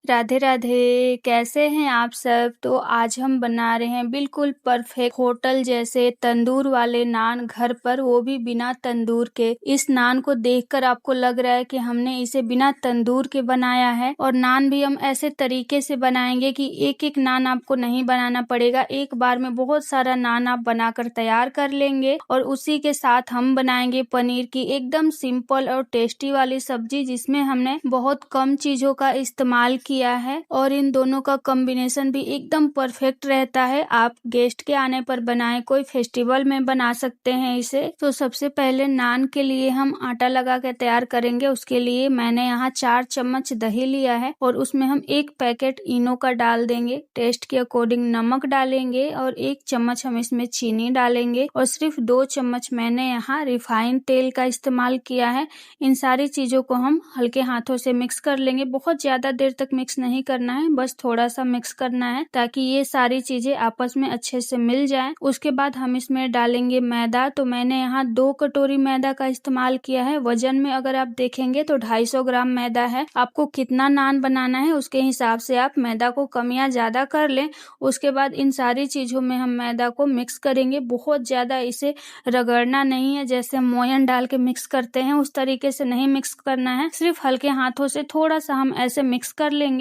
राधे राधे। कैसे हैं आप सब। तो आज हम बना रहे हैं बिल्कुल परफेक्ट होटल जैसे तंदूर वाले नान घर पर, वो भी बिना तंदूर के। इस नान को देखकर आपको लग रहा है कि हमने इसे बिना तंदूर के बनाया है। और नान भी हम ऐसे तरीके से बनाएंगे कि एक एक नान आपको नहीं बनाना पड़ेगा, एक बार में बहुत सारा नान आप बनाकर तैयार कर लेंगे। और उसी के साथ हम बनाएंगे पनीर की एकदम सिंपल और टेस्टी वाली सब्जी, जिसमें हमने बहुत कम चीजों का इस्तेमाल किया है और इन दोनों का कॉम्बिनेशन भी एकदम परफेक्ट रहता है। आप गेस्ट के आने पर बनाएं, कोई फेस्टिवल में बना सकते हैं इसे। तो सबसे पहले नान के लिए हम आटा लगा के तैयार करेंगे। उसके लिए मैंने यहाँ 4 चम्मच दही लिया है और उसमें हम 1 पैकेट इनो का डाल देंगे। टेस्ट के अकॉर्डिंग नमक डालेंगे और 1 चम्मच हम इसमें चीनी डालेंगे और सिर्फ 2 चम्मच मैंने यहाँ रिफाइंड तेल का इस्तेमाल किया है। इन सारी चीजों को हम हल्के हाथों से मिक्स कर लेंगे। बहुत ज्यादा देर तक मिक्स नहीं करना है, बस थोड़ा सा मिक्स करना है ताकि ये सारी चीजें आपस में अच्छे से मिल जाएं। उसके बाद हम इसमें डालेंगे मैदा। तो मैंने यहाँ 2 कटोरी मैदा का इस्तेमाल किया है। वजन में अगर आप देखेंगे तो 250 ग्राम मैदा है। आपको कितना नान बनाना है उसके हिसाब से आप मैदा को कम या ज्यादा कर लें। उसके बाद इन सारी चीजों में हम मैदा को मिक्स करेंगे। बहुत ज्यादा इसे रगड़ना नहीं है, जैसे मोयन डाल के मिक्स करते हैं उस तरीके से नहीं मिक्स करना है। सिर्फ हल्के हाथों से थोड़ा सा हम ऐसे मिक्स कर लेंगे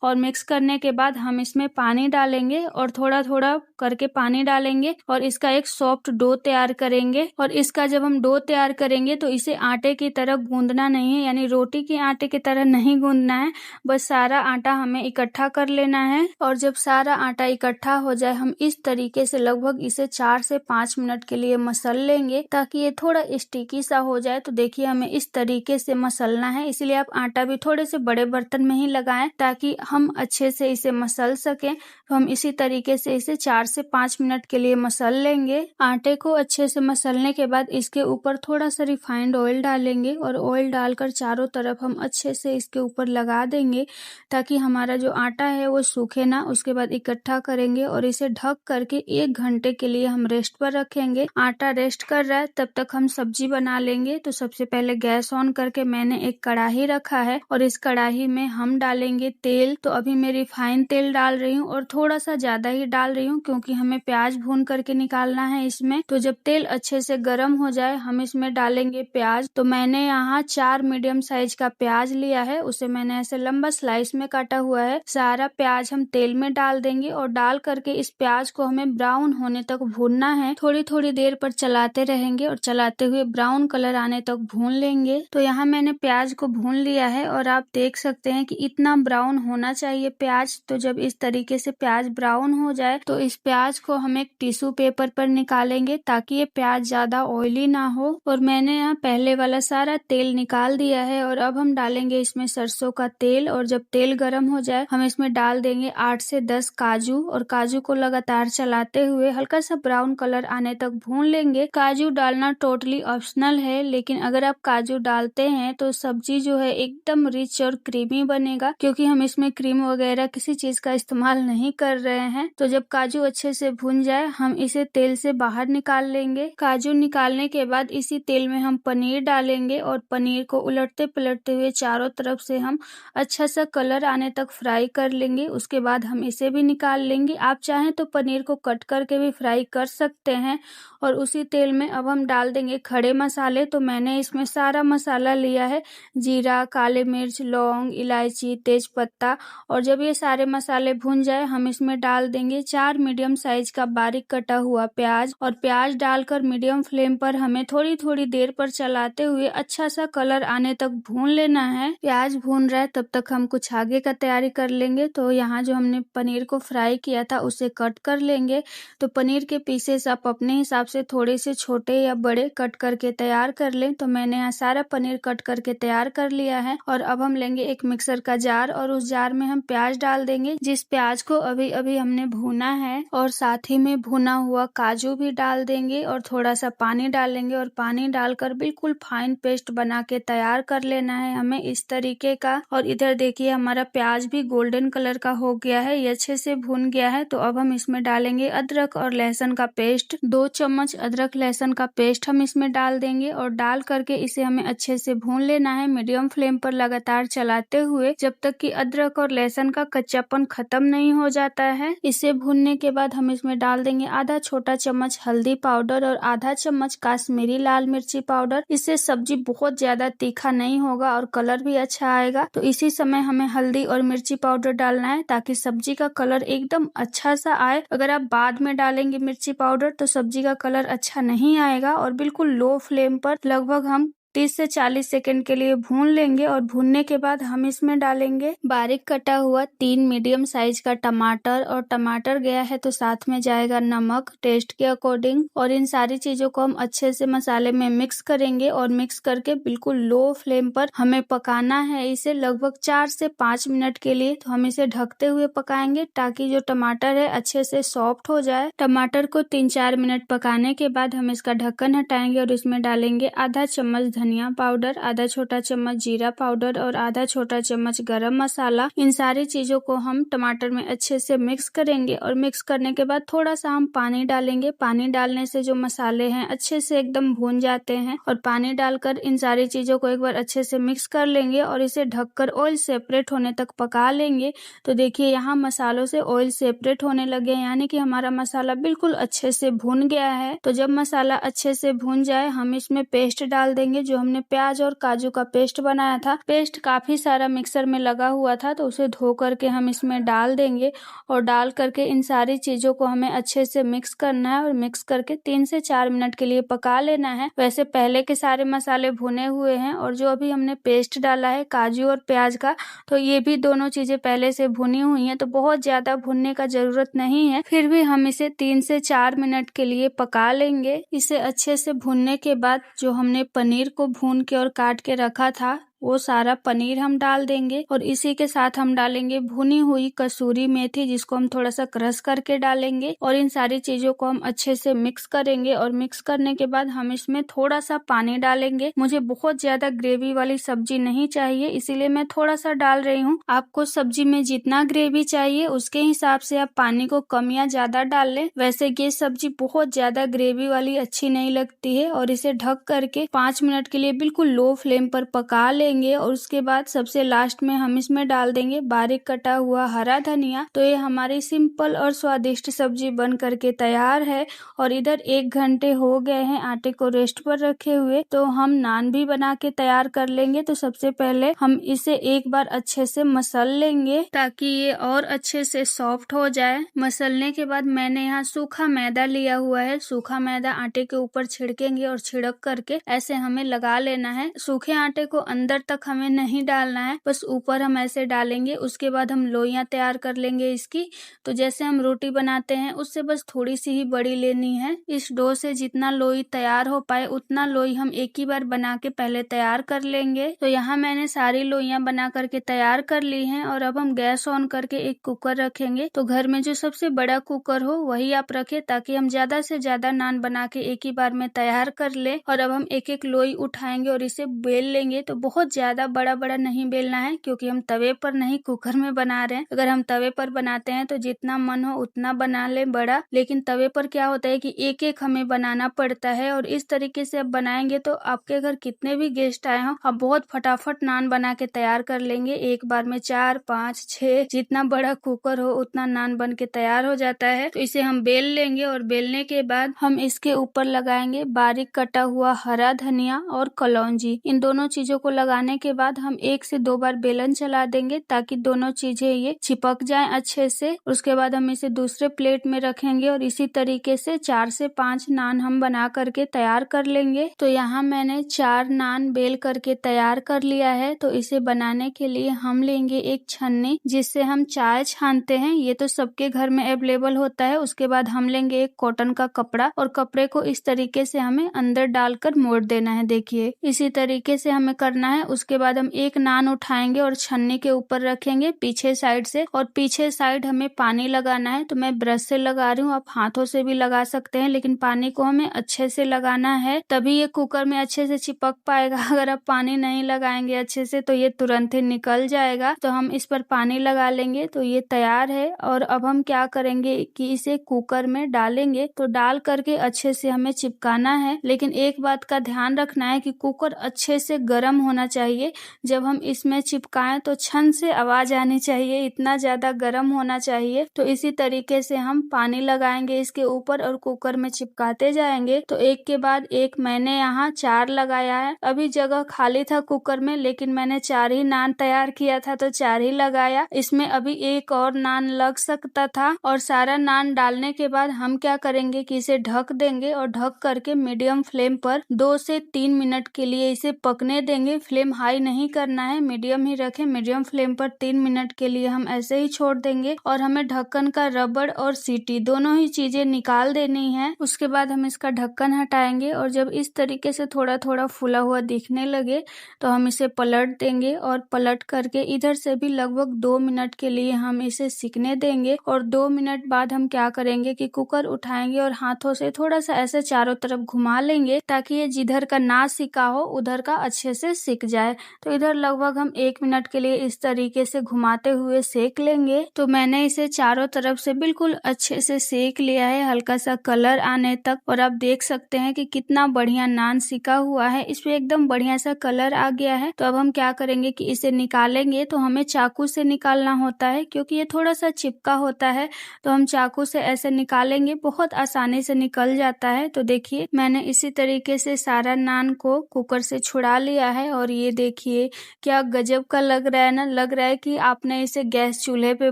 और मिक्स करने के बाद हम इसमें पानी डालेंगे और थोड़ा थोड़ा करके पानी डालेंगे और इसका एक सॉफ्ट डो तैयार करेंगे। और इसका जब हम डो तैयार करेंगे तो इसे आटे की तरह गूंदना नहीं है, यानी रोटी के आटे की तरह नहीं गूंदना है। बस सारा आटा हमें इकट्ठा कर लेना है और जब सारा आटा इकट्ठा हो जाए हम इस तरीके से लगभग इसे 4 से 5 मिनट के लिए मसल लेंगे ताकि ये थोड़ा स्टिकी सा हो जाए। तो देखिए हमें इस तरीके से मसलना है, इसलिए आप आटा भी थोड़े से बड़े बर्तन में ही लगाएं ताकि हम अच्छे से इसे मसल सकें। तो हम इसी तरीके से इसे 4 से 5 मिनट के लिए मसल लेंगे। आटे को अच्छे से मसलने के बाद इसके ऊपर थोड़ा सा रिफाइंड ऑयल डालेंगे और ऑयल डालकर चारों तरफ हम अच्छे से इसके ऊपर लगा देंगे ताकि हमारा जो आटा है वो सूखे ना। उसके बाद इकट्ठा करेंगे और इसे ढक करके 1 घंटे के लिए हम रेस्ट पर रखेंगे। आटा रेस्ट कर रहा है तब तक हम सब्जी बना लेंगे। तो सबसे पहले गैस ऑन करके मैंने एक कढ़ाई रखा है और इस कढ़ाई में हम डालेंगे तेल। तो अभी मैं रिफाइंड तेल डाल रही हूँ और थोड़ा सा ज्यादा ही डाल रही हूँ क्योंकि हमें प्याज भून करके निकालना है इसमें। तो जब तेल अच्छे से गर्म हो जाए हम इसमें डालेंगे प्याज। तो मैंने यहाँ 4 मीडियम साइज का प्याज लिया है, उसे मैंने ऐसे लंबा स्लाइस में काटा हुआ है। सारा प्याज हम तेल में डाल देंगे और डाल करके इस प्याज को हमें ब्राउन होने तक भूनना है। थोड़ी थोड़ी देर पर चलाते रहेंगे और चलाते हुए ब्राउन कलर आने तक भून लेंगे। तो यहाँ मैंने प्याज को भून लिया है और आप देख सकते हैं कि इतना ब्राउन होना चाहिए प्याज। तो जब इस तरीके से प्याज ब्राउन हो जाए तो इस प्याज को हम एक टिश्यू पेपर पर निकालेंगे ताकि ये प्याज ज्यादा ऑयली ना हो। और मैंने यहाँ पहले वाला सारा तेल निकाल दिया है और अब हम डालेंगे इसमें सरसों का तेल। और जब तेल गर्म हो जाए हम इसमें डाल देंगे 8 से 10 काजू और काजू को लगातार चलाते हुए हल्का सा ब्राउन कलर आने तक भून लेंगे। काजू डालना टोटली ऑप्शनल है, लेकिन अगर आप काजू डालते हैं तो सब्जी जो है एकदम रिच और क्रीमी बनेगा क्योंकि हम इसमें क्रीम वगैरह किसी चीज का इस्तेमाल नहीं कर रहे हैं। तो जब काजू अच्छे से भुन जाए हम इसे तेल से बाहर निकाल लेंगे। काजू निकालने के बाद इसी तेल में हम पनीर डालेंगे और पनीर को उलटते पलटते हुए चारों तरफ से हम अच्छा सा कलर आने तक फ्राई कर लेंगे। उसके बाद हम इसे भी निकाल लेंगे। आप चाहें तो पनीर को कट करके भी फ्राई कर सकते हैं। और उसी तेल में अब हम डाल देंगे खड़े मसाले। तो मैंने इसमें सारा मसाला लिया है, जीरा, काले मिर्च, लौंग, इलायची, तेज पत्ता। और जब ये सारे मसाले भुन जाए हम इसमें डाल देंगे 4 मीडियम साइज का बारीक कटा हुआ प्याज। और प्याज डालकर मीडियम फ्लेम पर हमें थोड़ी थोड़ी देर पर चलाते हुए अच्छा सा कलर आने तक भून लेना है। प्याज भून रहा है तब तक हम कुछ आगे का तैयारी कर लेंगे। तो यहाँ जो हमने पनीर को फ्राई किया था उसे कट कर लेंगे। तो पनीर के पीसेस आप अपने हिसाब से थोड़े से छोटे या बड़े कट करके तैयार कर लें। तो मैंने यहाँ सारा पनीर कट करके तैयार कर लिया है। और अब हम लेंगे एक मिक्सर का जार और उस जार में हम प्याज डाल देंगे, जिस प्याज को अभी अभी हमने भूना है। और साथ ही में भुना हुआ काजू भी डाल देंगे और थोड़ा सा पानी डालेंगे और पानी डालकर बिल्कुल फाइन पेस्ट बना के तैयार कर लेना है हमें इस तरीके का। और इधर देखिए हमारा प्याज भी गोल्डन कलर का हो गया है, ये अच्छे से भुन गया है। तो अब हम इसमें डालेंगे अदरक और लहसुन का पेस्ट। 2 चम्मच अदरक लहसुन का पेस्ट हम इसमें डाल देंगे और डाल करके इसे हमें अच्छे से भून लेना है मीडियम फ्लेम पर लगातार चलाते हुए जब तक कि ताकि अदरक और लहसुन का कच्चापन खत्म नहीं हो जाता है। इसे भूनने के बाद हम इसमें डाल देंगे आधा छोटा चम्मच हल्दी पाउडर और आधा चम्मच काश्मीरी लाल मिर्ची पाउडर। इससे सब्जी बहुत ज्यादा तीखा नहीं होगा और कलर भी अच्छा आएगा। तो इसी समय हमें हल्दी और मिर्ची पाउडर डालना है ताकि सब्जी का कलर एकदम अच्छा सा आए। अगर आप बाद में डालेंगे मिर्ची पाउडर तो सब्जी का कलर अच्छा नहीं आएगा। और बिल्कुल लो फ्लेम पर लगभग हम 30 से 40 सेकंड के लिए भून लेंगे। और भूनने के बाद हम इसमें डालेंगे बारीक कटा हुआ 3 मीडियम साइज का टमाटर। और टमाटर गया है तो साथ में जाएगा नमक टेस्ट के अकॉर्डिंग। और इन सारी चीजों को हम अच्छे से मसाले में मिक्स करेंगे और मिक्स करके बिल्कुल लो फ्लेम पर हमें पकाना है इसे लगभग 4 से 5 मिनट के लिए। तो हम इसे ढकते हुए पकाएंगे ताकि जो टमाटर है अच्छे से सॉफ्ट हो जाए। टमाटर को 3-4 मिनट पकाने के बाद हम इसका ढक्कन हटाएंगे और इसमें डालेंगे आधा चम्मच धनिया पाउडर, आधा छोटा चम्मच जीरा पाउडर और आधा छोटा चम्मच गरम मसाला। इन सारी चीजों को हम टमाटर में अच्छे से मिक्स करेंगे। और मिक्स करने के बाद थोड़ा सा हम पानी डालेंगे। पानी डालने से जो मसाले हैं अच्छे से एकदम भून जाते हैं। और पानी डालकर इन सारी चीजों को एक बार अच्छे से मिक्स कर लेंगे और इसे ढककर ऑयल सेपरेट होने तक पका लेंगे। तो देखिए यहाँ मसालों से ऑयल सेपरेट होने लगे, यानी कि हमारा मसाला बिल्कुल अच्छे से भून गया है। तो जब मसाला अच्छे से भून जाए हम इसमें पेस्ट डाल देंगे जो हमने प्याज और काजू का पेस्ट बनाया था। पेस्ट काफी सारा मिक्सर में लगा हुआ था तो उसे धो करके हम इसमें डाल देंगे। और डाल करके इन सारी चीजों को हमें अच्छे से मिक्स करना है और मिक्स करके 3 से 4 मिनट के लिए पका लेना है। वैसे पहले के सारे मसाले भुने हुए हैं और जो अभी हमने पेस्ट डाला है काजू और प्याज का, तो ये भी दोनों चीजें पहले से भुनी हुई हैं, तो बहुत ज्यादा भुनने का जरूरत नहीं है। फिर भी हम इसे 3 से 4 मिनट के लिए पका लेंगे। इसे अच्छे से भुनने के बाद जो हमने पनीर को भून के और काट के रखा था वो सारा पनीर हम डाल देंगे। और इसी के साथ हम डालेंगे भुनी हुई कसूरी मेथी जिसको हम थोड़ा सा क्रश करके डालेंगे। और इन सारी चीजों को हम अच्छे से मिक्स करेंगे। और मिक्स करने के बाद हम इसमें थोड़ा सा पानी डालेंगे। मुझे बहुत ज्यादा ग्रेवी वाली सब्जी नहीं चाहिए इसीलिए मैं थोड़ा सा डाल रही हूँ। आपको सब्जी में जितना ग्रेवी चाहिए उसके हिसाब से आप पानी को कम या ज्यादा डाल लें। वैसे ये सब्जी बहुत ज्यादा ग्रेवी वाली अच्छी नहीं लगती है। और इसे ढक करके 5 मिनट के लिए बिल्कुल लो फ्लेम पर पका ले। और उसके बाद सबसे लास्ट में हम इसमें डाल देंगे बारीक कटा हुआ हरा धनिया। तो ये हमारी सिंपल और स्वादिष्ट सब्जी बन करके तैयार है। और इधर 1 घंटे हो गए हैं आटे को रेस्ट पर रखे हुए, तो हम नान भी बना के तैयार कर लेंगे। तो सबसे पहले हम इसे एक बार अच्छे से मसल लेंगे ताकि ये और अच्छे से सॉफ्ट हो जाए। मसलने के बाद मैंने यहाँ सूखा मैदा लिया हुआ है। सूखा मैदा आटे के ऊपर छिड़केंगे और छिड़क करके ऐसे हमें लगा लेना है। सूखे आटे को अंदर तक हमें नहीं डालना है, बस ऊपर हम ऐसे डालेंगे। उसके बाद हम लोइयां तैयार कर लेंगे इसकी। तो जैसे हम रोटी बनाते हैं उससे बस थोड़ी सी ही बड़ी लेनी है। इस डो से जितना लोई तैयार हो पाए उतना लोई हम एक ही बार बना के पहले तैयार कर लेंगे। तो यहाँ मैंने सारी लोइयां बना करके तैयार कर ली हैं। और अब हम गैस ऑन करके एक कुकर रखेंगे। तो घर में जो सबसे बड़ा कुकर हो वही आप रखें ताकि हम ज्यादा से ज्यादा नान बना के एक ही बार में तैयार कर ले। और अब हम एक एक लोई उठाएंगे और इसे बेल लेंगे। तो बहुत ज्यादा बड़ा बड़ा नहीं बेलना है क्योंकि हम तवे पर नहीं कुकर में बना रहे हैं। अगर हम तवे पर बनाते हैं तो जितना मन हो उतना बना ले बड़ा, लेकिन तवे पर क्या होता है कि एक एक हमें बनाना पड़ता है। और इस तरीके से आप बनाएंगे तो आपके घर कितने भी गेस्ट आए हो आप बहुत फटाफट नान बना के तैयार कर लेंगे। एक बार में 4, 5, 6 जितना बड़ा कुकर हो उतना नान बन के तैयार हो जाता है। तो इसे हम बेल लेंगे और बेलने के बाद हम इसके ऊपर लगाएंगे बारीक कटा हुआ हरा धनिया और कलौंजी। इन दोनों चीजों को लगाने के बाद हम 1 से 2 बार बेलन चला देंगे ताकि दोनों चीजें ये चिपक जाएं अच्छे से। उसके बाद हम इसे दूसरे प्लेट में रखेंगे और इसी तरीके से 4 से 5 नान हम बना करके तैयार कर लेंगे। तो यहाँ मैंने 4 नान बेल करके तैयार कर लिया है। तो इसे बनाने के लिए हम लेंगे एक छन्नी जिससे हम चाय छानते हैं, ये तो सबके घर में अवेलेबल होता है। उसके बाद हम लेंगे एक कॉटन का कपड़ा और कपड़े को इस तरीके से हमें अंदर डालकर मोड़ देना है। देखिए इसी तरीके से हमें करना है। उसके बाद हम एक नान उठाएंगे और छन्नी के ऊपर रखेंगे पीछे साइड से। और पीछे साइड हमें पानी लगाना है। तो मैं ब्रश से लगा रही हूँ, आप हाथों से भी लगा सकते हैं, लेकिन पानी को हमें अच्छे से लगाना है तभी ये कुकर में अच्छे से चिपक पाएगा। अगर आप पानी नहीं लगाएंगे अच्छे से तो ये तुरंत ही निकल जाएगा। तो हम इस पर पानी लगा लेंगे। तो ये तैयार है। और अब हम क्या करेंगे कि इसे कुकर में डालेंगे। तो डाल करके अच्छे से हमें चिपकाना है, लेकिन एक बात का ध्यान रखना है कि कुकर अच्छे से गर्म होना चाहिए। चाहिए। जब हम इसमें चिपकाएं तो छन से आवाज आनी चाहिए, इतना ज़्यादा गर्म होना चाहिए। तो इसी तरीके से हम पानी लगाएंगे इसके ऊपर और कुकर में चिपकाते जाएंगे। तो एक के बाद एक मैंने यहाँ 4 लगाया है। अभी जगह खाली था कुकर में, लेकिन मैंने 4 ही नान तैयार किया था तो 4 ही लगाया। इसमें अभी एक और नान लग सकता था। और सारा नान डालने के बाद हम क्या करेंगे कि इसे ढक देंगे और ढक करके मीडियम फ्लेम पर 2 से 3 मिनट के लिए इसे पकने देंगे। फ्लेम हाई नहीं करना है, मीडियम ही रखें। मीडियम फ्लेम पर 3 मिनट के लिए हम ऐसे ही छोड़ देंगे और हमें ढक्कन का रबड़ और सीटी दोनों ही चीजें निकाल देनी है। उसके बाद हम इसका ढक्कन हटाएंगे और जब इस तरीके से थोड़ा थोड़ा फूला हुआ दिखने लगे तो हम इसे पलट देंगे और पलट करके इधर से भी लगभग 2 मिनट के लिए हम इसे सिकने देंगे। और 2 मिनट बाद हम क्या करेंगे कि कुकर उठाएंगे और हाथों से थोड़ा सा ऐसे चारों तरफ घुमा लेंगे ताकि ये जिधर का ना सिका हो उधर का अच्छे से सिक जाए। तो इधर लगभग हम 1 मिनट के लिए इस तरीके से घुमाते हुए सेक लेंगे। तो मैंने इसे चारों तरफ से बिल्कुल अच्छे से सेक लिया है, हल्का सा कलर आने तक। और आप देख सकते हैं कि कितना बढ़िया नान सिका हुआ है, इस पे एकदम बढ़िया सा कलर आ गया है। तो अब हम क्या करेंगे कि इसे निकालेंगे। तो हमें चाकू से निकालना होता है क्योंकि ये थोड़ा सा चिपका होता है। तो हम चाकू से ऐसे निकालेंगे, बहुत आसानी से निकल जाता है। तो देखिए मैंने इसी तरीके से सारा नान को कुकर से छुड़ा लिया है। और ये देखिए क्या गजब का लग रहा है ना, लग रहा है कि आपने इसे गैस चूल्हे पे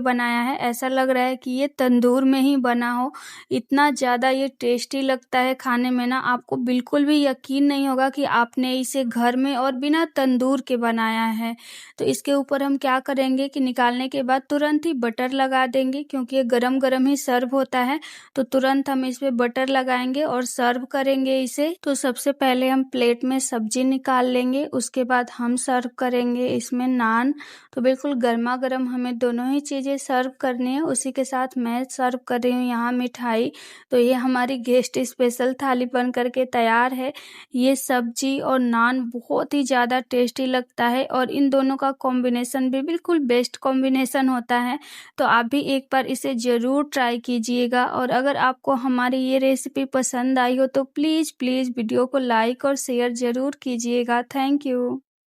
बनाया है। ऐसा लग रहा है कि ये तंदूर में ही बना हो, इतना ज़्यादा ये टेस्टी लगता है खाने में ना, आपको बिल्कुल भी यकीन नहीं होगा कि आपने इसे घर में और बिना तंदूर के बनाया है। तो इसके ऊपर हम क्या करेंगे कि निकालने के बाद तुरंत ही बटर लगा देंगे क्योंकि ये गरम गरम ही सर्व होता है। तो तुरंत हम इस पे बटर लगाएंगे और सर्व करेंगे इसे। तो सबसे पहले हम प्लेट में सब्जी निकाल लेंगे, उसके बाद हम सर्व करेंगे इसमें नान। तो बिल्कुल गर्मा गर्म हमें दोनों ही चीज़ें सर्व करनी है। उसी के साथ मैं सर्व कर रही हूँ यहाँ मिठाई। तो ये हमारी गेस्ट स्पेशल थाली बन करके तैयार है। ये सब्जी और नान बहुत ही ज़्यादा टेस्टी लगता है और इन दोनों का कॉम्बिनेशन भी बिल्कुल बेस्ट कॉम्बिनेशन होता है। तो आप भी एक बार इसे ज़रूर ट्राई कीजिएगा। और अगर आपको हमारी ये रेसिपी पसंद आई हो तो प्लीज़ वीडियो को लाइक और शेयर ज़रूर कीजिएगा। Thank you.